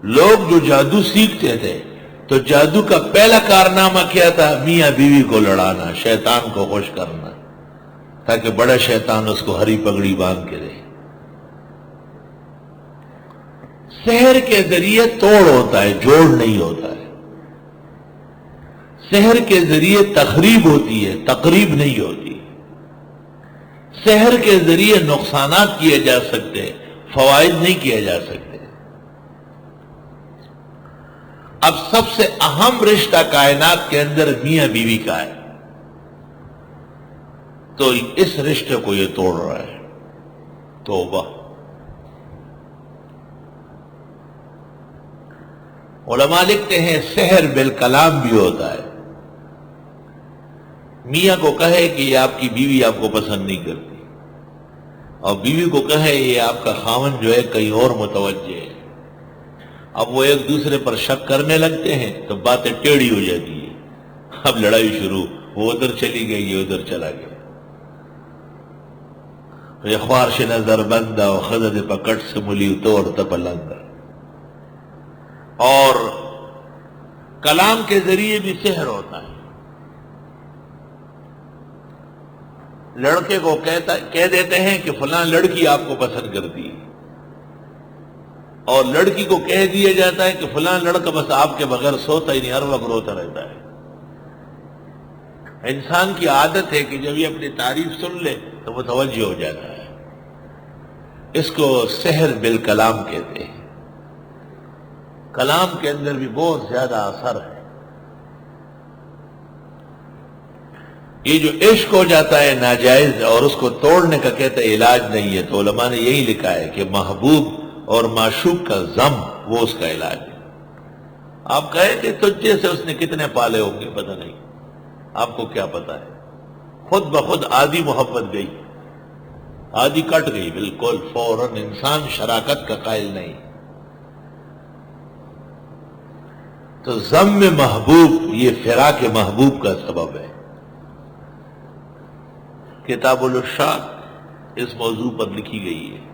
لوگ جو جادو سیکھتے تھے تو جادو کا پہلا کارنامہ کیا تھا؟ میاں بیوی کو لڑانا، شیطان کو خوش کرنا، تاکہ بڑا شیطان اس کو ہری پگڑی باندھ کے دے۔ سحر کے ذریعے توڑ ہوتا ہے، جوڑ نہیں ہوتا ہے۔ سحر کے ذریعے تخریب ہوتی ہے، تقریب نہیں ہوتی۔ سحر کے ذریعے نقصانات کیے جا سکتے ہیں، فوائد نہیں کیے جا سکتے۔ اب سب سے اہم رشتہ کائنات کے اندر میاں بیوی کا ہے، تو اس رشتے کو یہ توڑ رہا ہے۔ توبہ۔ علماء لکھتے ہیں سحر بالکلام بھی ہوتا ہے۔ میاں کو کہے کہ یہ آپ کی بیوی آپ کو پسند نہیں کرتی، اور بیوی کو کہے یہ آپ کا خاوند جو ہے کہیں اور متوجہ ہے۔ اب وہ ایک دوسرے پر شک کرنے لگتے ہیں تو باتیں ٹیڑھی ہو جاتی ہے، اب لڑائی شروع، وہ ادھر چلی گئی، یہ ادھر چلا گیا۔ یہ خوارش نظر بندہ و خزد پکٹ سے ملی توڑ تپلنگا۔ اور کلام کے ذریعے بھی سحر ہوتا ہے۔ لڑکے کو کہہ دیتے ہیں کہ فلاں لڑکی آپ کو پسند کرتی ہے، اور لڑکی کو کہہ دیا جاتا ہے کہ فلاں لڑکا بس آپ کے بغیر سوتا ہی نہیں، ہر وقت روتا رہتا ہے۔ انسان کی عادت ہے کہ جب یہ اپنی تعریف سن لے تو متوجہ ہو جاتا ہے۔ اس کو سحر بالکلام کہتے ہیں۔ کلام کے اندر بھی بہت زیادہ اثر ہے۔ یہ جو عشق ہو جاتا ہے ناجائز اور اس کو توڑنے کا کہتے ہیں علاج نہیں ہے، تو علماء نے یہی لکھا ہے کہ محبوب اور معشوق کا ضم وہ اس کا علاج ہے۔ آپ کہیں کہ تجھے سے اس نے کتنے پالے ہوں گے، پتہ نہیں، آپ کو کیا پتہ ہے۔ خود بخود آدھی محبت گئی، آدھی کٹ گئی، بالکل فوراً انسان شراکت کا قائل نہیں۔ تو ضم محبوب یہ فراق محبوب کا سبب ہے۔ کتاب الارشاد اس موضوع پر لکھی گئی ہے۔